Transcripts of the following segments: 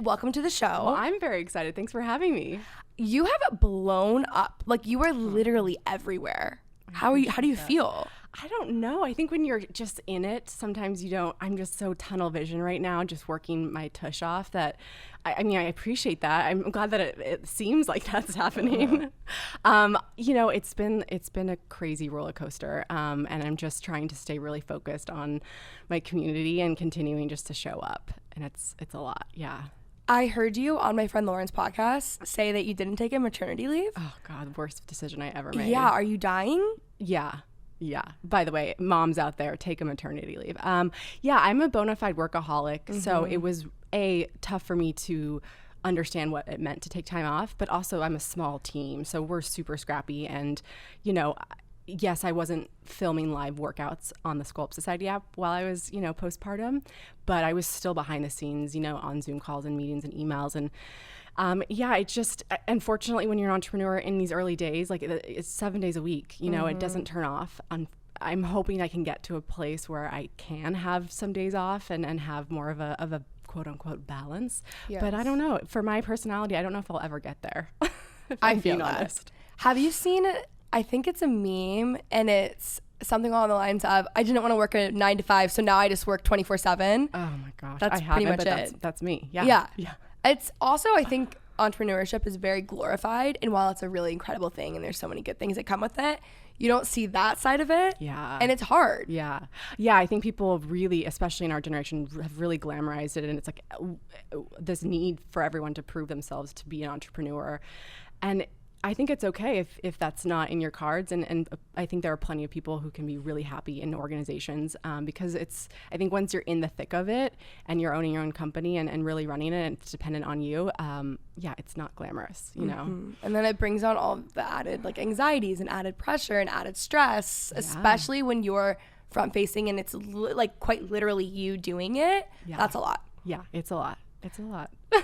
welcome to the show. Well, I'm very excited. Thanks for having me. You have blown up. Like, you are literally everywhere. How do you feel? I don't know. I think when you're just in it, sometimes you don't. I'm just so tunnel vision right now, just working my tush off that, I mean, I appreciate that. I'm glad that it seems like that's happening. It's been a crazy roller coaster. And I'm just trying to stay really focused on my community and continuing just to show up. And it's a lot. Yeah. I heard you on my friend Lauren's podcast say that you didn't take a maternity leave. Oh God, worst decision I ever made. Yeah. Are you dying? Yeah. By the way, moms out there, take a maternity leave. I'm a bona fide workaholic. So it was tough for me to understand what it meant to take time off, but also I'm a small team. So we're super scrappy. And, yes, I wasn't filming live workouts on the Sculpt Society app while I was, postpartum, but I was still behind the scenes, on Zoom calls and meetings and emails. And it just, unfortunately, when you're an entrepreneur in these early days, like it's 7 days a week, it doesn't turn off. I'm hoping I can get to a place where I can have some days off and have more of a quote unquote balance. Yes. But I don't know. For my personality, I don't know if I'll ever get there. I feel honest. Have you seen it? I think it's a meme, and it's something along the lines of, I didn't want to work a 9 to 5, so now I just work 24/7. Oh my gosh. That's pretty much it. That's me. Yeah. It's also, I think entrepreneurship is very glorified, and while it's a really incredible thing and there's so many good things that come with it, you don't see that side of it. Yeah. And it's hard. Yeah. I think people really, especially in our generation, have really glamorized it, and it's like this need for everyone to prove themselves to be an entrepreneur. And I think it's okay if that's not in your cards. And I think there are plenty of people who can be really happy in organizations because I think once you're in the thick of it and you're owning your own company and really running it and it's dependent on you, it's not glamorous, know? And then it brings on all the added anxieties and added pressure and added stress, especially when you're front facing and it's quite literally you doing it. Yeah. That's a lot. Yeah, it's a lot.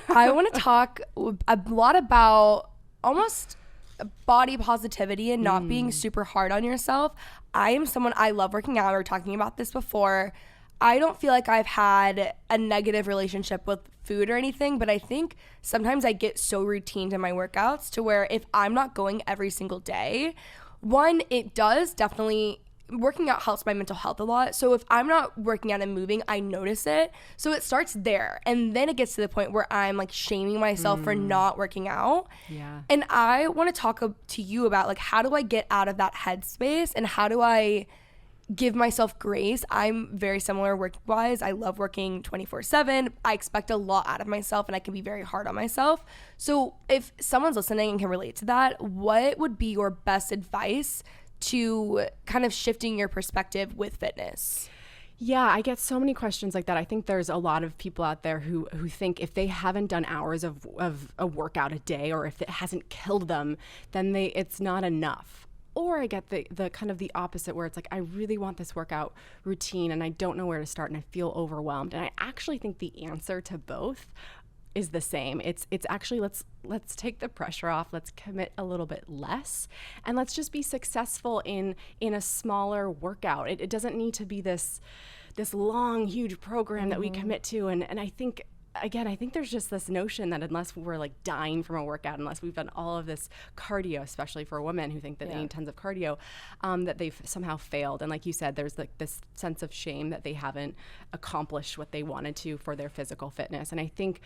I want to talk a lot about almost body positivity and not being super hard on yourself. I am someone, I love working out. We were talking about this before. I don't feel like I've had a negative relationship with food or anything, but I think sometimes I get so routine to my workouts to where if I'm not going every single day, one, it does definitely, working out helps my mental health a lot. So if I'm not working out and moving, I notice it. So it starts there. And then it gets to the point where I'm shaming myself for not working out. Yeah. And I want to talk to you about how do I get out of that headspace and how do I give myself grace? I'm very similar work-wise. I love working 24/7. I expect a lot out of myself and I can be very hard on myself. So if someone's listening and can relate to that, what would be your best advice to kind of shifting your perspective with fitness? Yeah, I get so many questions like that. I think there's a lot of people out there who think if they haven't done hours of a workout a day or if it hasn't killed them, then it's not enough. Or I get the kind of the opposite where it's I really want this workout routine and I don't know where to start and I feel overwhelmed. And I actually think the answer to both is the same. It's actually let's take the pressure off. Let's commit a little bit less, and let's just be successful in a smaller workout. It doesn't need to be this long, huge program that we commit to. And I think there's just this notion that unless we're dying from a workout, unless we've done all of this cardio, especially for women who think that they need tons of cardio, that they've somehow failed. And like you said, there's this sense of shame that they haven't accomplished what they wanted to for their physical fitness. And I think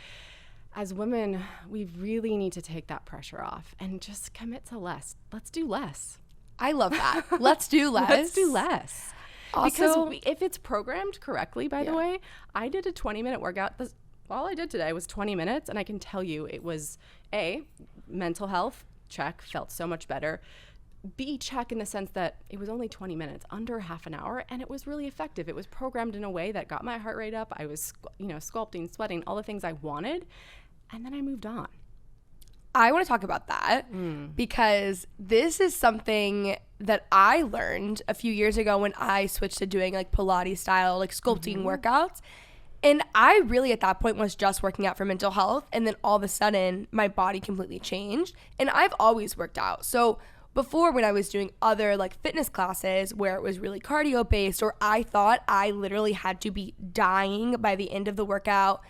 as women, we really need to take that pressure off and just commit to less. Let's do less. I love that. Let's do less. Let's do less. Also, because if it's programmed correctly, by the way, I did a 20-minute workout. All I did today was 20 minutes, and I can tell you it was, A, mental health, check, felt so much better. B, check in the sense that it was only 20 minutes, under half an hour, and it was really effective. It was programmed in a way that got my heart rate up. I was, sculpting, sweating, all the things I wanted, and then I moved on. I want to talk about that because this is something that I learned a few years ago when I switched to doing Pilates style, sculpting workouts. And I really at that point was just working out for mental health. And then all of a sudden my body completely changed. And I've always worked out. So before, when I was doing other fitness classes where it was really cardio based, or I thought I literally had to be dying by the end of the workout,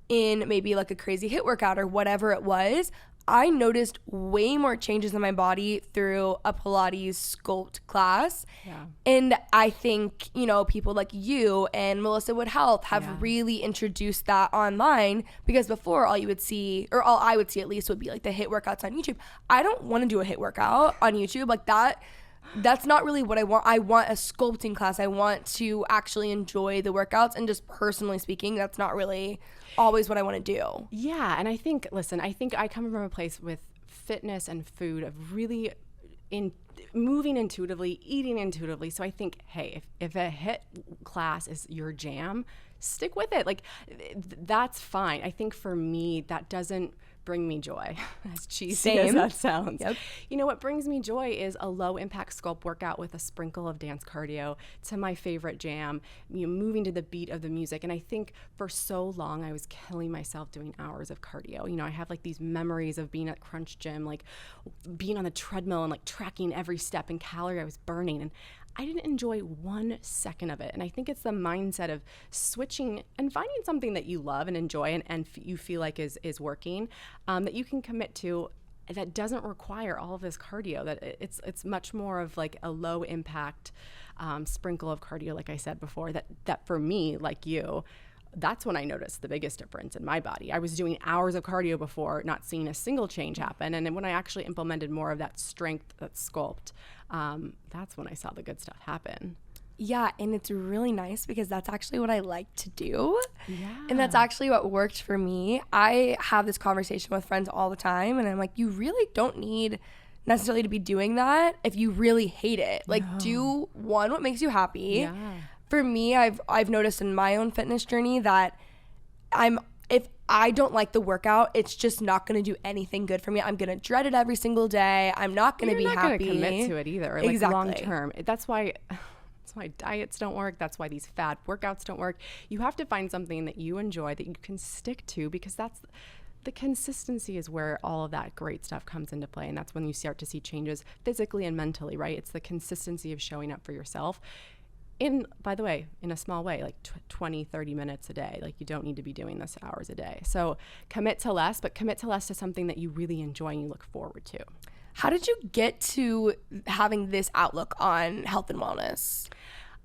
in maybe like a crazy hit workout or whatever it was, I noticed way more changes in my body through a Pilates Sculpt class. Yeah. And I think, you know, people like you and Melissa Wood Health have really introduced that online, because before all you would see, or all I would see at least, would be like the hit workouts on YouTube. I don't want to do a hit workout on YouTube like that. That's not really what I want. I want a sculpting class. I want to actually enjoy the workouts, and just personally speaking, that's not really always what I want to do. Yeah, and I think, listen, I think I come from a place with fitness and food of really moving intuitively, eating intuitively. So I think, hey, if a hit class is your jam, stick with it. Like, that's fine. I think for me, that doesn't bring me joy, as cheesy as that sounds. Yep. You know, what brings me joy is a low impact sculpt workout with a sprinkle of dance cardio to my favorite jam, you know, moving to the beat of the music. And I think for so long I was killing myself doing hours of cardio. You know, I have like these memories of being at Crunch Gym, like being on the treadmill and like tracking every step and calorie I was burning. And I didn't enjoy 1 second of it. And I think it's the mindset of switching and finding something that you love and enjoy and you feel like is working, that you can commit to, that doesn't require all of this cardio, that it's much more of like a low impact sprinkle of cardio, like I said before, that for me, like you, that's when I noticed the biggest difference in my body. I was doing hours of cardio before, not seeing a single change happen. And then when I actually implemented more of that strength, that sculpt, that's when I saw the good stuff happen. Yeah, and it's really nice because that's actually what I like to do. Yeah. And that's actually what worked for me. I have this conversation with friends all the time, and I'm like, you really don't need necessarily to be doing that if you really hate it. Like, do what makes you happy. Yeah. For me, I've noticed in my own fitness journey that if I don't like the workout, it's just not going to do anything good for me. I'm going to dread it every single day. I'm not going to be happy. You're not going to commit to it either. Like, exactly. Long term. That's why diets don't work. That's why these fad workouts don't work. You have to find something that you enjoy, that you can stick to, because that's the consistency is where all of that great stuff comes into play. And that's when you start to see changes physically and mentally, right? It's the consistency of showing up for yourself. By the way, in a small way, like 20, 30 minutes a day. Like, you don't need to be doing this hours a day. So commit to less, but commit to less to something that you really enjoy and you look forward to. How did you get to having this outlook on health and wellness?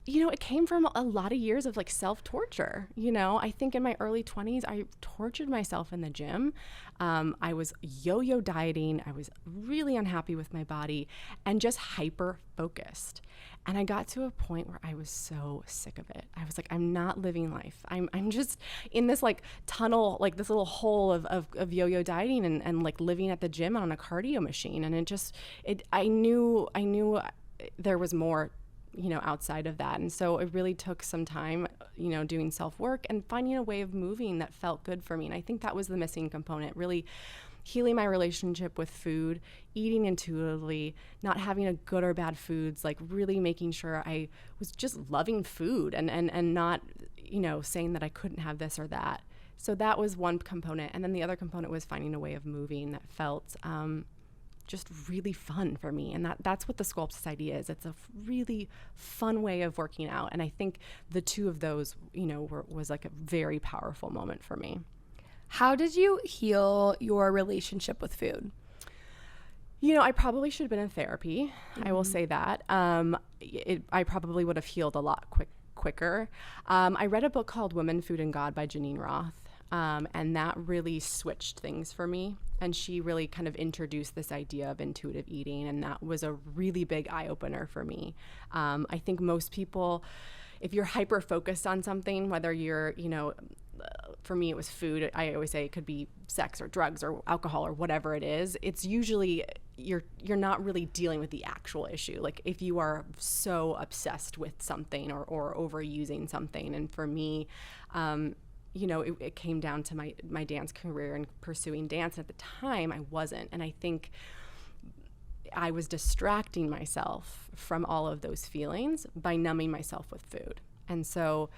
You know, it came from a lot of years of like self-torture. You know, I think in my early 20s, I tortured myself in the gym. I was yo-yo dieting. I was really unhappy with my body and just hyper-focused. And I got to a point where I was so sick of it. I was like, I'm not living life. I'm just in this like tunnel, like this little hole of yo-yo dieting and like living at the gym on a cardio machine. And I knew there was more, you know, outside of that. And so it really took some time, you know, doing self-work and finding a way of moving that felt good for me. And I think that was the missing component, really healing my relationship with food, eating intuitively, not having a good or bad foods, like really making sure I was just loving food and not, you know, saying that I couldn't have this or that. So that was one component. And then the other component was finding a way of moving that felt just really fun for me. And that's what the Sculpt Society is. It's a really fun way of working out. And I think the two of those, you know, was like a very powerful moment for me. How did you heal your relationship with food? You know, I probably should have been in therapy. Mm-hmm. I will say that. I probably would have healed a lot quicker. I read a book called Women, Food, and God by Janine Roth. And that really switched things for me. And she really kind of introduced this idea of intuitive eating. And that was a really big eye-opener for me. I think most people, if you're hyper-focused on something, whether you're, you know, for me it was food. I always say it could be sex or drugs or alcohol or whatever it is. It's usually you're not really dealing with the actual issue. Like if you are so obsessed with something or overusing something. And for me, you know, it came down to my dance career and pursuing dance. At the time, I wasn't. And I think I was distracting myself from all of those feelings by numbing myself with food. And so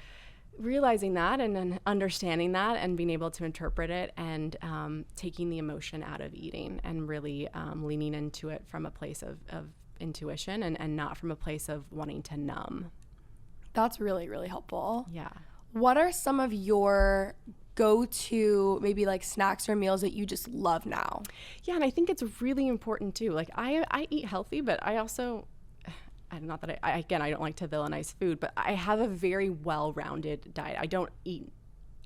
realizing that and then understanding that and being able to interpret it and taking the emotion out of eating and really leaning into it from a place of intuition and not from a place of wanting to numb. That's really, really helpful. Yeah. What are some of your go-to maybe like snacks or meals that you just love now? Yeah, and I think it's really important too. Like I eat healthy, but I also, not that I don't like to villainize food, but I have a very well-rounded diet. I don't eat,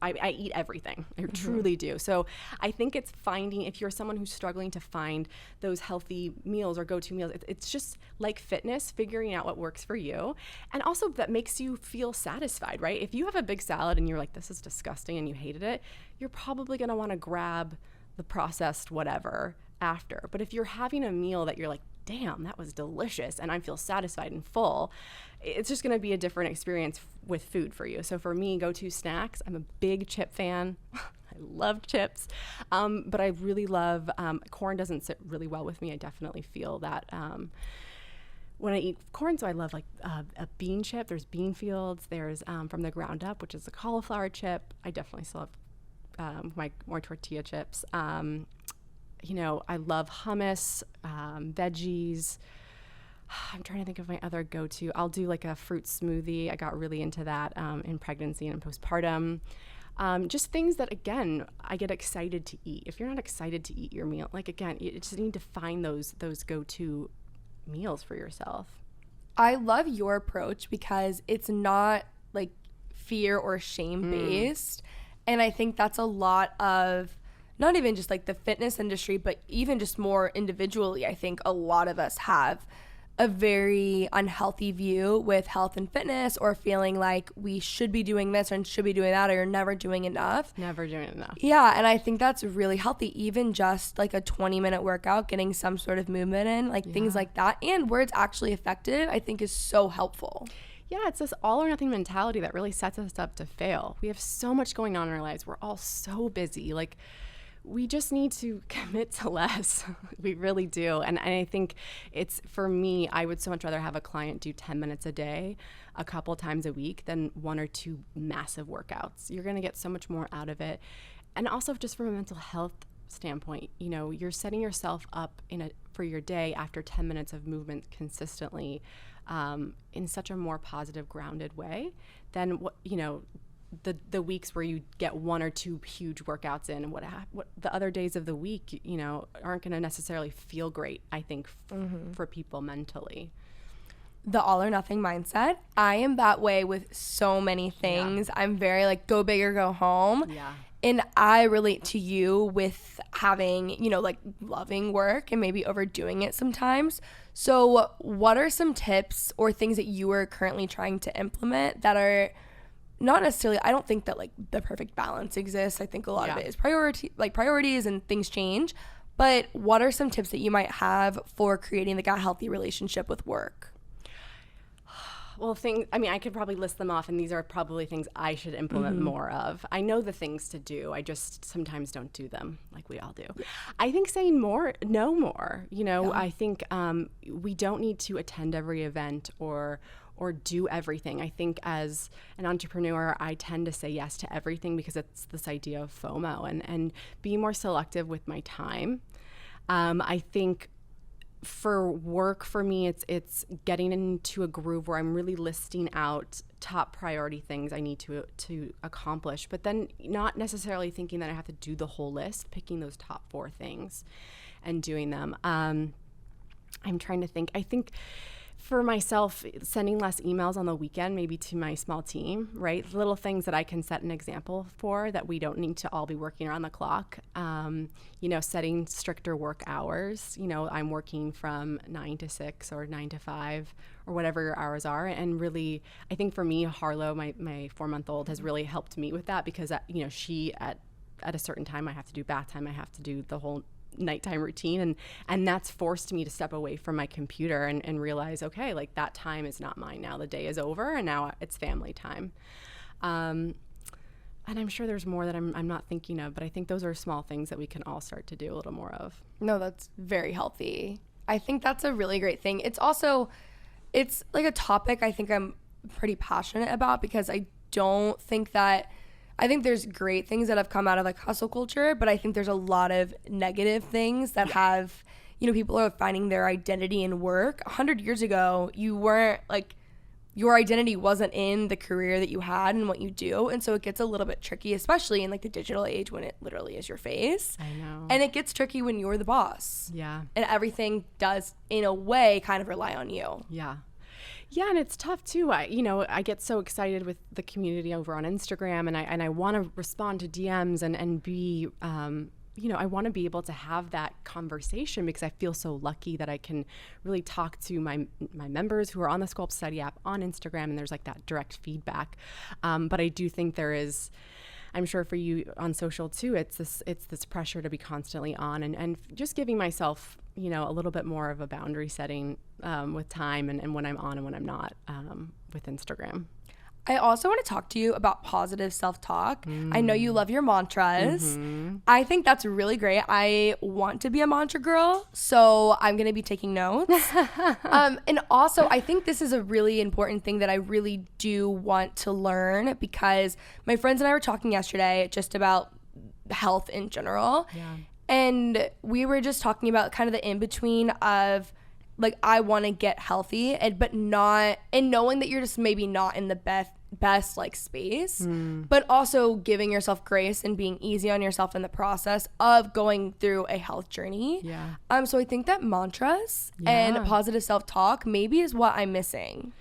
I eat everything. I truly do. So I think it's finding, if you're someone who's struggling to find those healthy meals or go-to meals, it's just like fitness, figuring out what works for you. And also that makes you feel satisfied, right? If you have a big salad and you're like, this is disgusting, and you hated it, you're probably going to want to grab the processed whatever after. But if you're having a meal that you're like, damn, that was delicious, and I feel satisfied and full, it's just going to be a different experience with food for you. So for me, go-to snacks, I'm a big chip fan. I love chips, but I really love, corn doesn't sit really well with me. I definitely feel that when I eat corn, so I love like a bean chip. There's bean fields. There's from the ground up, which is a cauliflower chip. I definitely still have my more tortilla chips. You know, I love hummus, veggies. I'm trying to think of my other go-to. I'll do like a fruit smoothie. I got really into that in pregnancy and postpartum. Just things that, again, I get excited to eat. If you're not excited to eat your meal, like, again, you just need to find those go-to meals for yourself. I love your approach because it's not like fear or shame based. And I think that's a lot of not even just like the fitness industry, but even just more individually. I think a lot of us have a very unhealthy view with health and fitness, or feeling like we should be doing this and should be doing that, or you're never doing enough. Never doing enough. Yeah, and I think that's really healthy. Even just like a 20-minute workout, getting some sort of movement in, like things like that, and where it's actually effective, I think is so helpful. Yeah, it's this all or nothing mentality that really sets us up to fail. We have so much going on in our lives. We're all so busy. Like, we just need to commit to less. We really do. And I think it's, for me, I would so much rather have a client do 10 minutes a day, a couple times a week, than 1 or 2 massive workouts. You're going to get so much more out of it. And also just from a mental health standpoint, you know, you're setting yourself up for your day after 10 minutes of movement consistently in such a more positive, grounded way than what, you know, the weeks where you get 1 or 2 huge workouts in, and what the other days of the week, you know, aren't going to necessarily feel great, I think, for people mentally. The all or nothing mindset. I am that way with so many things. Yeah. I'm very like, go big or go home. Yeah. And I relate to you with having, you know, like loving work and maybe overdoing it sometimes. So what are some tips or things that you are currently trying to implement that are not necessarily, I don't think that like the perfect balance exists. I think a lot of it is priorities and things change. But what are some tips that you might have for creating like a healthy relationship with work? Well, I could probably list them off, and these are probably things I should implement more of. I know the things to do. I just sometimes don't do them like we all do. I think saying no more. You know, I think we don't need to attend every event or do everything. I think as an entrepreneur, I tend to say yes to everything because it's this idea of FOMO and be more selective with my time. I think for work, for me, it's getting into a groove where I'm really listing out top priority things I need to accomplish, but then not necessarily thinking that I have to do the whole list, picking those top 4 things and doing them. I'm trying to think. I think for myself, sending less emails on the weekend, maybe to my small team, right? Little things that I can set an example for, that we don't need to all be working around the clock. You know, setting stricter work hours. You know, I'm working from 9 to 6 or 9 to 5 or whatever your hours are. And really, I think for me, Harlow, my 4-month-old, has really helped me with that because, you know, she at a certain time, I have to do bath time, I have to do the whole nighttime routine, and that's forced me to step away from my computer and realize, okay, like that time is not mine now. The day is over and now it's family time. And I'm sure there's more that I'm not thinking of, but I think those are small things that we can all start to do a little more of. No, that's very healthy. I think that's a really great thing. It's also, it's like a topic I think I'm pretty passionate about because I think there's great things that have come out of like hustle culture, but I think there's a lot of negative things that have, you know, people are finding their identity in work. 100 years ago, you weren't like, your identity wasn't in the career that you had and what you do. And so it gets a little bit tricky, especially in like the digital age when it literally is your face. I know. And it gets tricky when you're the boss. Yeah. And everything does, in a way, kind of rely on you. Yeah. Yeah, and it's tough too. I get so excited with the community over on Instagram, and I want to respond to DMs and be I want to be able to have that conversation because I feel so lucky that I can really talk to my members who are on the Sculpt Society app on Instagram, and there's like that direct feedback. But I do think there is, I'm sure for you on social too, it's this pressure to be constantly on and just giving myself, a little bit more of a boundary setting with time and when I'm on and when I'm not with Instagram. I also want to talk to you about positive self-talk. I know you love your mantras. I think that's really great. I want to be a mantra girl, so I'm going to be taking notes. And also, I think this is a really important thing that I really do want to learn because my friends and I were talking yesterday just about health in general. Yeah. And we were just talking about kind of the in-between of like I want to get healthy but not, and knowing that you're just maybe not in the best like space, but also giving yourself grace and being easy on yourself in the process of going through a health journey. Yeah. So I think that mantras and positive self-talk maybe is what I'm missing.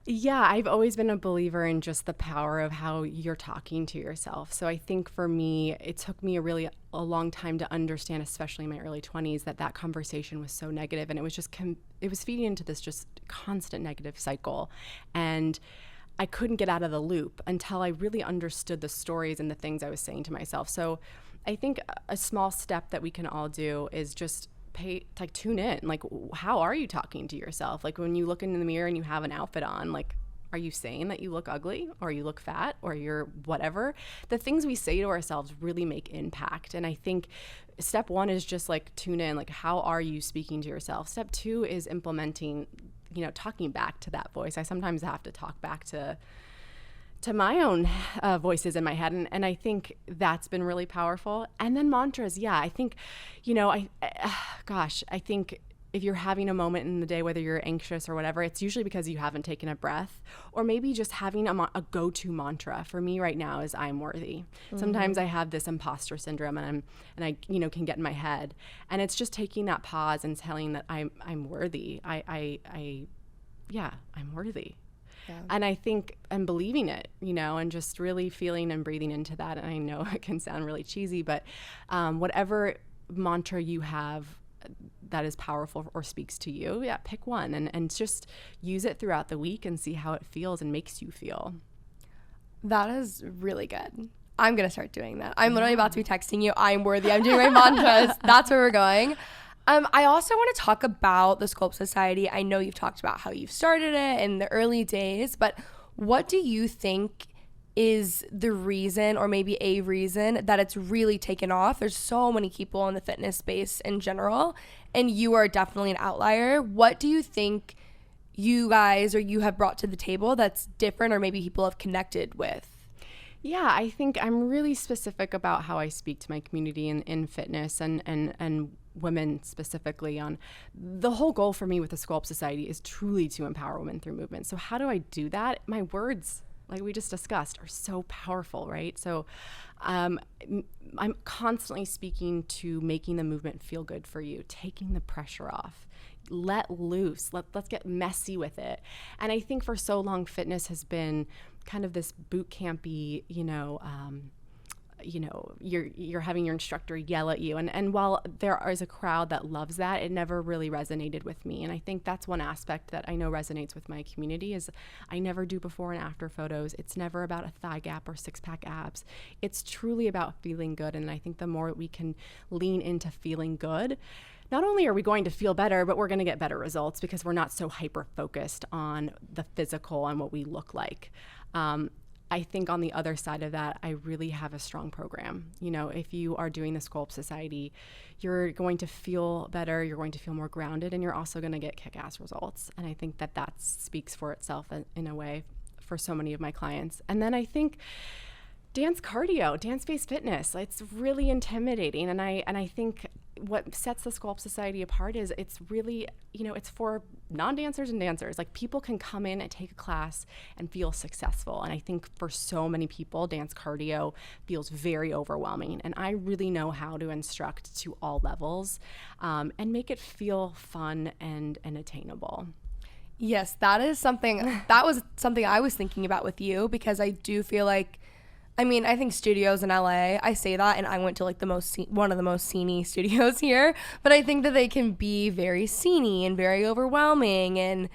Yeah, I've always been a believer in just the power of how you're talking to yourself. So I think for me, it took me a long time to understand, especially in my early 20s, that conversation was so negative, and it was just it was feeding into this just constant negative cycle. And I couldn't get out of the loop until I really understood the stories and the things I was saying to myself. So I think a small step that we can all do is just tune in. Like, how are you talking to yourself? Like when you look in the mirror and you have an outfit on, like, are you saying that you look ugly or you look fat or you're whatever? The things we say to ourselves really make impact. And I think step one is just like tune in, like how are you speaking to yourself? Step two is implementing, talking back to that voice. I sometimes have to talk back to my own voices in my head. And I think that's been really powerful. And then mantras. Yeah, I think, I think if you're having a moment in the day, whether you're anxious or whatever, it's usually because you haven't taken a breath, or maybe just having a go-to mantra. For me right now is I'm worthy. Mm-hmm. Sometimes I have this imposter syndrome and I can get in my head, and it's just taking that pause and telling that I'm worthy. I'm worthy. Yeah. And I think I'm believing it, and just really feeling and breathing into that. And I know it can sound really cheesy, but whatever mantra you have that is powerful or speaks to you, pick one and just use it throughout the week and see how it feels and makes you feel. That is really good. I'm going to start doing that. I'm literally about to be texting you, I'm worthy. I'm doing my mantras. That's where we're going. I also want to talk about the Sculpt Society. I know you've talked about how you've started it in the early days, but what do you think is the reason, or maybe a reason, that it's really taken off? There's so many people in the fitness space in general, and you are definitely an outlier. What do you think you guys or you have brought to the table that's different, or maybe people have connected with? Yeah, I think I'm really specific about how I speak to my community in fitness and women specifically. On the whole goal for me with the Sculpt Society is truly to empower women through movement. So how do I do that? My words, like we just discussed, are so powerful, right? So I'm constantly speaking to making the movement feel good for you, taking the pressure off, let loose, let's get messy with it. And I think for so long fitness has been kind of this boot campy, you're having your instructor yell at you. And while there is a crowd that loves that, it never really resonated with me. And I think that's one aspect that I know resonates with my community is I never do before and after photos. It's never about a thigh gap or six-pack abs. It's truly about feeling good. And I think the more we can lean into feeling good, not only are we going to feel better, but we're going to get better results because we're not so hyper-focused on the physical and what we look like. I think on the other side of that, I really have a strong program. If you are doing the Sculpt Society, you're going to feel better, you're going to feel more grounded, and you're also going to get kick-ass results. And I think that speaks for itself in a way for so many of my clients. And then I think dance-based fitness, it's really intimidating. And I think what sets the Sculpt Society apart is it's really, it's for non-dancers and dancers. Like, people can come in and take a class and feel successful. And I think for so many people, dance cardio feels very overwhelming. And I really know how to instruct to all levels, and make it feel fun and attainable. Yes, that was something I was thinking about with you, because I do feel like, I mean, I think studios in LA, I say that, and I went to like one of the most sceney studios here, but I think that they can be very sceney and very overwhelming, and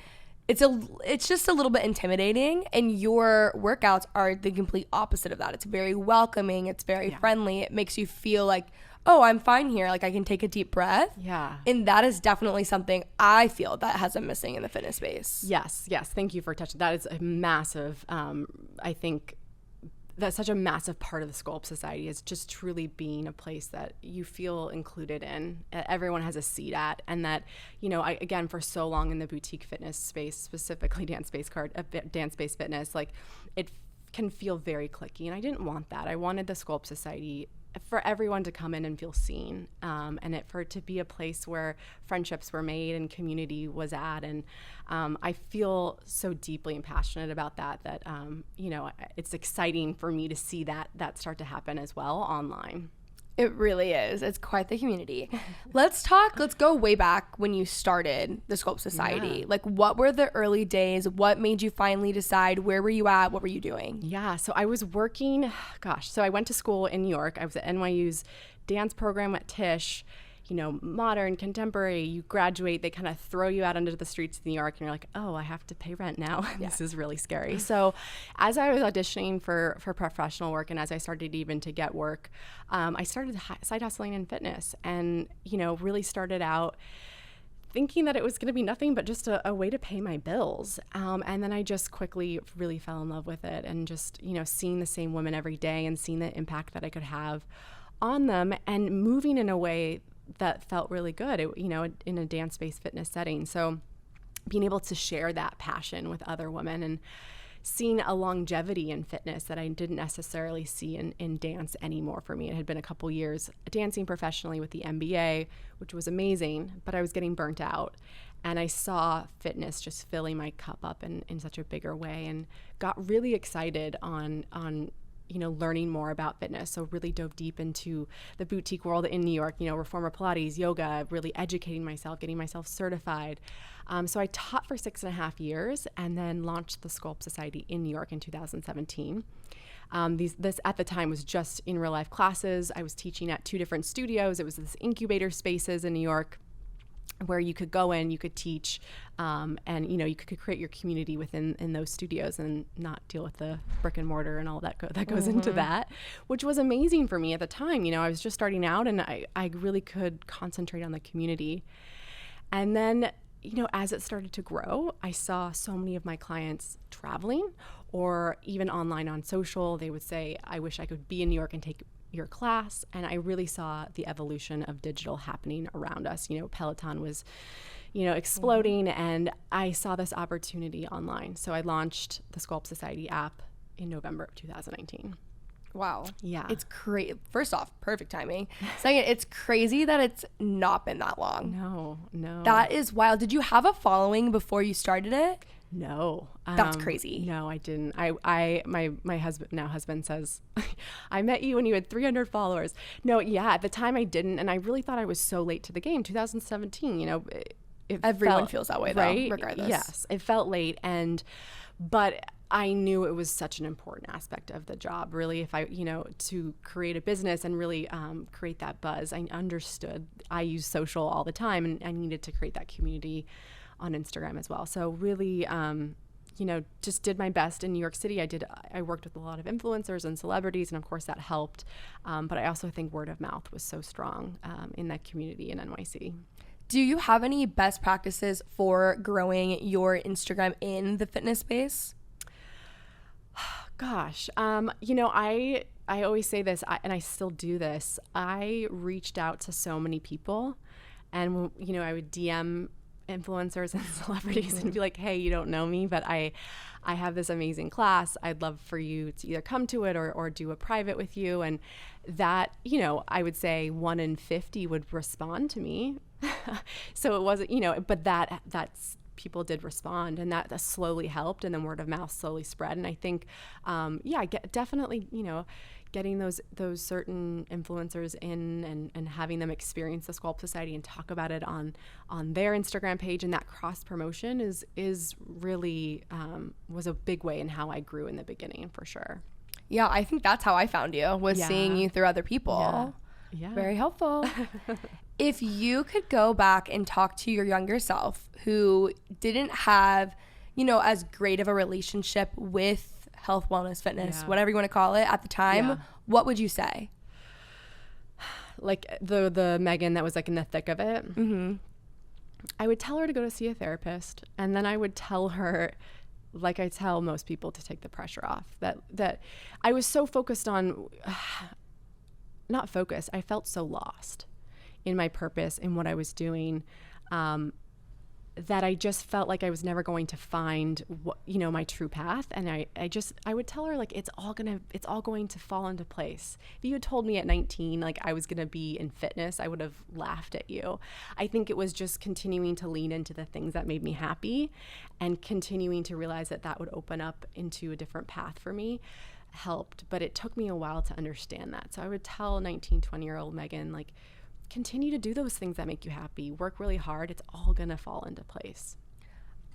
it's just a little bit intimidating. And your workouts are the complete opposite of that. It's very welcoming, it's very friendly. It makes you feel like, oh, I'm fine here. Like, I can take a deep breath. Yeah. And that is definitely something I feel that has been missing in the fitness space. Yes. Thank you for touching. That is a massive, I think that's such a massive part of the Sculpt Society, is just truly being a place that you feel included in, everyone has a seat at, and that, you know, again, for so long in the boutique fitness space, specifically dance-based fitness, like, it can feel very cliquey, and I didn't want that. I wanted the Sculpt Society for everyone to come in and feel seen, and for it to be a place where friendships were made and community was at. And I feel so deeply and passionate about that, you know, it's exciting for me to see that start to happen as well online. It really is. It's quite the community. Let's go way back when you started the Sculpt Society. Yeah. Like, what were the early days? What made you finally decide? Where were you at? What were you doing? Yeah, so I was working, so I went to school in New York. I was at NYU's dance program at Tisch. You know, modern, contemporary, you graduate, they kind of throw you out into the streets of New York, and you're like, oh, I have to pay rent now. This is really scary. So as I was auditioning for professional work, and as I started even to get work, I started side hustling in fitness, and, you know, really started out thinking that it was going to be nothing but just a way to pay my bills. And then I just quickly really fell in love with it, and just, you know, seeing the same women every day and seeing the impact that I could have on them, and moving in a way that felt really good, you know, in a dance-based fitness setting. So being able to share that passion with other women, and seeing a longevity in fitness that I didn't necessarily see in dance anymore for me. It had been a couple years dancing professionally with the NBA, which was amazing, but I was getting burnt out. And I saw fitness just filling my cup up in such a bigger way, and got really excited on you know, learning more about fitness. So really dove deep into the boutique world in New York, you know, reformer Pilates, yoga, really educating myself, getting myself certified. So I taught for 6.5 years, and then launched the Sculpt Society in New York in 2017. This at the time was just in real life classes. I was teaching at 2 different studios. It was this incubator spaces in New York, where you could go in, you could teach, and, you know, you could create your community within those studios, and not deal with the brick and mortar and all that goes into that, which was amazing for me at the time. You know, I was just starting out, and I really could concentrate on the community. And then, you know, as it started to grow, I saw so many of my clients traveling, or even online on social. They would say, I wish I could be in New York and take your class. And I really saw the evolution of digital happening around us. You know, Peloton was, you know, exploding, and I saw this opportunity online. So I launched the Sculpt Society app in November of 2019. Wow. Yeah. It's crazy. First off, perfect timing. Second, it's crazy that it's not been that long. No. That is wild. Did you have a following before you started it? No. That's crazy. No, I didn't. My husband says, I met you when you had 300 followers. No, yeah, at the time I didn't, and I really thought I was so late to the game. 2017, you know, everyone feels that way, though, right? Regardless. Yes, it felt late, but I knew it was such an important aspect of the job, really, if I, you know, to create a business and really create that buzz. I understood. I use social all the time, and I needed to create that community on Instagram as well. So really, you know, just did my best in New York City. I worked with a lot of influencers and celebrities, and of course that helped. But I also think word of mouth was so strong in that community in NYC. Do you have any best practices for growing your Instagram in the fitness space? Gosh, you know, I always say this, and I still do this. I reached out to so many people, and, you know, I would DM influencers and celebrities and be like, hey, you don't know me, but I have this amazing class. I'd love for you to either come to it or do a private with you. And that, you know, I would say 1 in 50 would respond to me. So it wasn't, you know, but that's people did respond, and that slowly helped, and then word of mouth slowly spread. And I think, definitely, getting those certain influencers in and having them experience the Sculpt Society and talk about it on their Instagram page, and that cross promotion is really was a big way in how I grew in the beginning, for sure. Yeah, I think that's how I found you, was seeing you through other people. Yeah. Very helpful. If you could go back and talk to your younger self who didn't have, as great of a relationship with health, wellness, fitness, whatever you want to call it at the time, what would you say? Like the Megan that was like in the thick of it. Mm-hmm. I would tell her to go to see a therapist, and then I would tell her, like I tell most people, to take the pressure off. That I was so focused on, not focused, I felt so lost in my purpose, in what I was doing, that I just felt like I was never going to find my true path. And I would tell her, like, it's all going to fall into place. If you had told me at 19, like, I was going to be in fitness, I would have laughed at you. I think it was just continuing to lean into the things that made me happy, and continuing to realize that would open up into a different path for me helped. But it took me a while to understand that. So I would tell 19, 20-year-old Megan, like, continue to do those things that make you happy. Work really hard. It's all going to fall into place.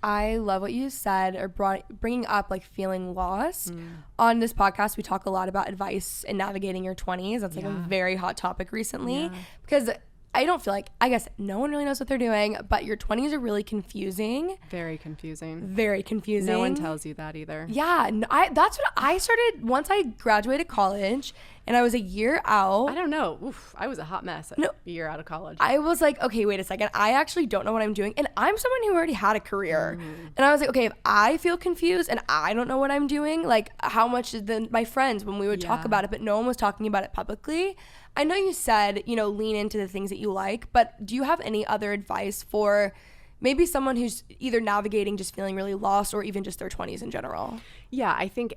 I love what you said, or bringing up, like, feeling lost. On this podcast, we talk a lot about advice in navigating your 20s. That's like a very hot topic recently, because I don't feel like, I guess no one really knows what they're doing, but your 20s are really confusing. Very confusing. Very confusing. No one tells you that either. Yeah. That's what I started once I graduated college and I was a year out. I don't know. Oof, I was a hot mess a year out of college. I was like, okay, wait a second. I actually don't know what I'm doing. And I'm someone who already had a career. And I was like, okay, if I feel confused and I don't know what I'm doing, like, how much did my friends, when we would talk about it, but no one was talking about it publicly. I know you said, lean into the things that you like, but do you have any other advice for maybe someone who's either navigating just feeling really lost, or even just their 20s in general? Yeah, I think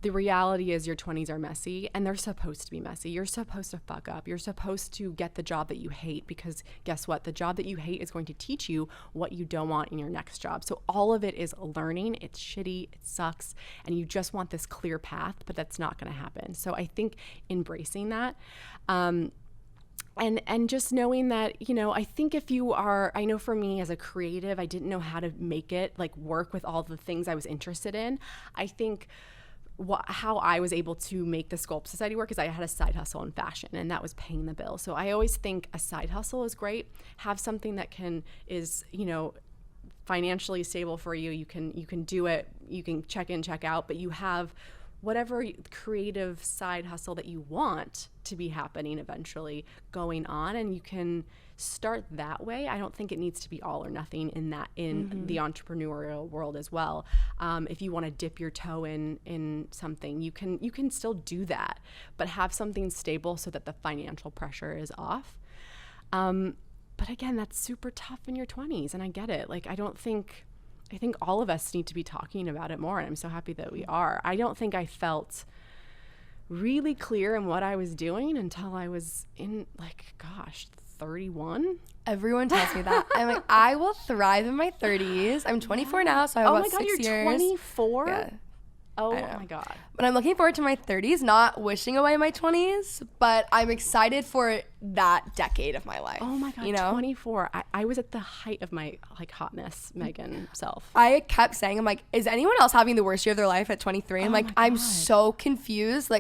the reality is your 20s are messy, and they're supposed to be messy. You're supposed to fuck up. You're supposed to get the job that you hate, because guess what? The job that you hate is going to teach you what you don't want in your next job. So all of it is learning. It's shitty. It sucks. And you just want this clear path, but that's not going to happen. So I think embracing that, and just knowing that, I think if you are, I know for me as a creative, I didn't know how to make it like work with all the things I was interested in. I think how I was able to make the Sculpt Society work is I had a side hustle in fashion, and that was paying the bill. So I always think a side hustle is great. Have something that is financially stable for you. You can do it. You can check in, check out, but you have whatever creative side hustle that you want to be happening eventually going on, and you can start that way. I don't think it needs to be all or nothing in the entrepreneurial world as well. If you want to dip your toe in something, you can still do that, but have something stable so that the financial pressure is off. But again, that's super tough in your 20s, and I get it. Like, I think all of us need to be talking about it more, and I'm so happy that we are. I don't think I felt really clear in what I was doing until I was in, 31. Everyone tells me that. I'm like, I will thrive in my 30s. I'm 24 now, so I have about 6 years. Oh my God, you're 24? Yeah. Oh my God. But I'm looking forward to my 30s, not wishing away my 20s, but I'm excited for that decade of my life. Oh my God, 24. I was at the height of my hot mess Megan self. I kept saying, I'm like, is anyone else having the worst year of their life at 23? I'm like, I'm so confused.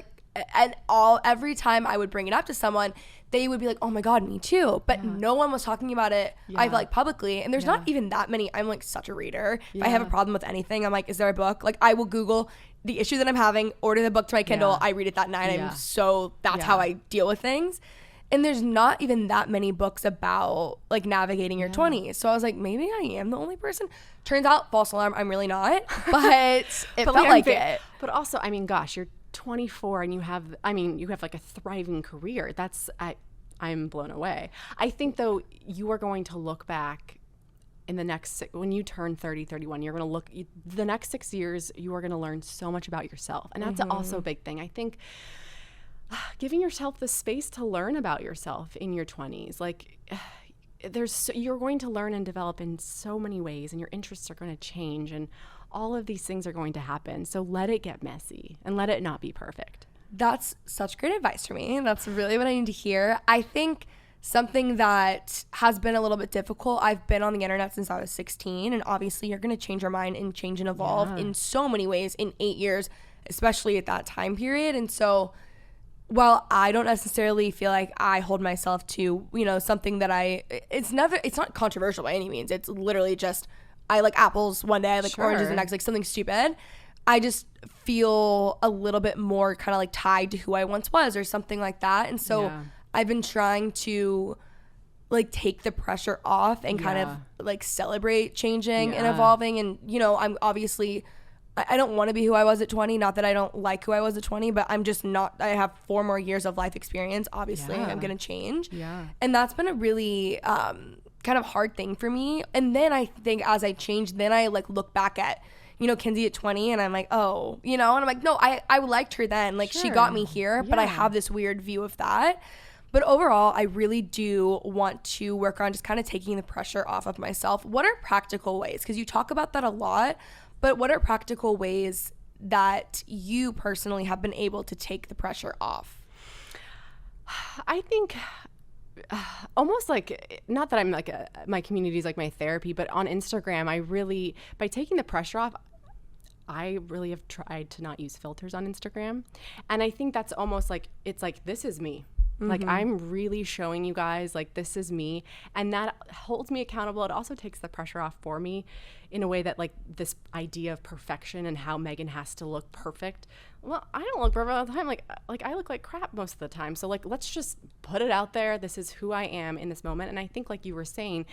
And every time I would bring it up to someone, they would be like, oh my God, me too. But no one was talking about it, I feel like, publicly. And there's not even that many. I'm like such a reader. If I have a problem with anything, I'm like, is there a book? Like, I will Google the issue that I'm having, order the book to my Kindle. I read it that night. That's how I deal with things. And there's not even that many books about like navigating your 20s. So I was like, maybe I am the only person. Turns out, false alarm, I'm really not. But it felt like it. But also, I mean, gosh, you're 24 and you have like a thriving career. I'm blown away. I think though, you are going to look back in the next, when you turn 30, 31, you're going to the next 6 years, you are going to learn so much about yourself. And that's also a big thing. I think giving yourself the space to learn about yourself in your 20s, like, you're going to learn and develop in so many ways, and your interests are going to change, and all of these things are going to happen. So let it get messy and let it not be perfect. That's such great advice for me. That's really what I need to hear. I think something that has been a little bit difficult, I've been on the internet since I was 16, and obviously you're going to change your mind and change and evolve in so many ways in 8 years, especially at that time period. And so while I don't necessarily feel like I hold myself to, something that it's not controversial by any means. It's literally just, I like apples one day, I like oranges the next, like something stupid. I just feel a little bit more kind of like tied to who I once was or something like that. And so I've been trying to like take the pressure off and kind of like celebrate changing and evolving. And, I'm obviously, I don't want to be who I was at 20. Not that I don't like who I was at 20, but I'm just not, I have 4 more years of life experience. Obviously, I'm going to change. Yeah. And that's been a really kind of hard thing for me. And then I think as I change, then I like look back at, Kenzie at 20 and I'm like, oh, and I'm like, no, I liked her then. Like she got me here, but I have this weird view of that. But overall, I really do want to work on just kind of taking the pressure off of myself. What are practical ways? Because you talk about that a lot, but what are practical ways that you personally have been able to take the pressure off? I think almost like, not that I'm like my community is like my therapy, but on Instagram, by taking the pressure off, I really have tried to not use filters on Instagram. And I think that's almost like, it's like, this is me. Mm-hmm. Like I'm really showing you guys like this is me, and that holds me accountable. It also takes the pressure off for me in a way that like this idea of perfection and how Megan has to look perfect. Well, I don't look perfect all the time. Like I look like crap most of the time. So like let's just put it out there. This is who I am in this moment. And I think like you were saying,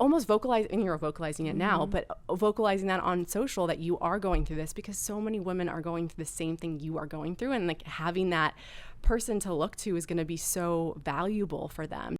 almost and you're vocalizing it now, but vocalizing that on social that you are going through this, because so many women are going through the same thing you are going through, and like having that person to look to is going to be so valuable for them.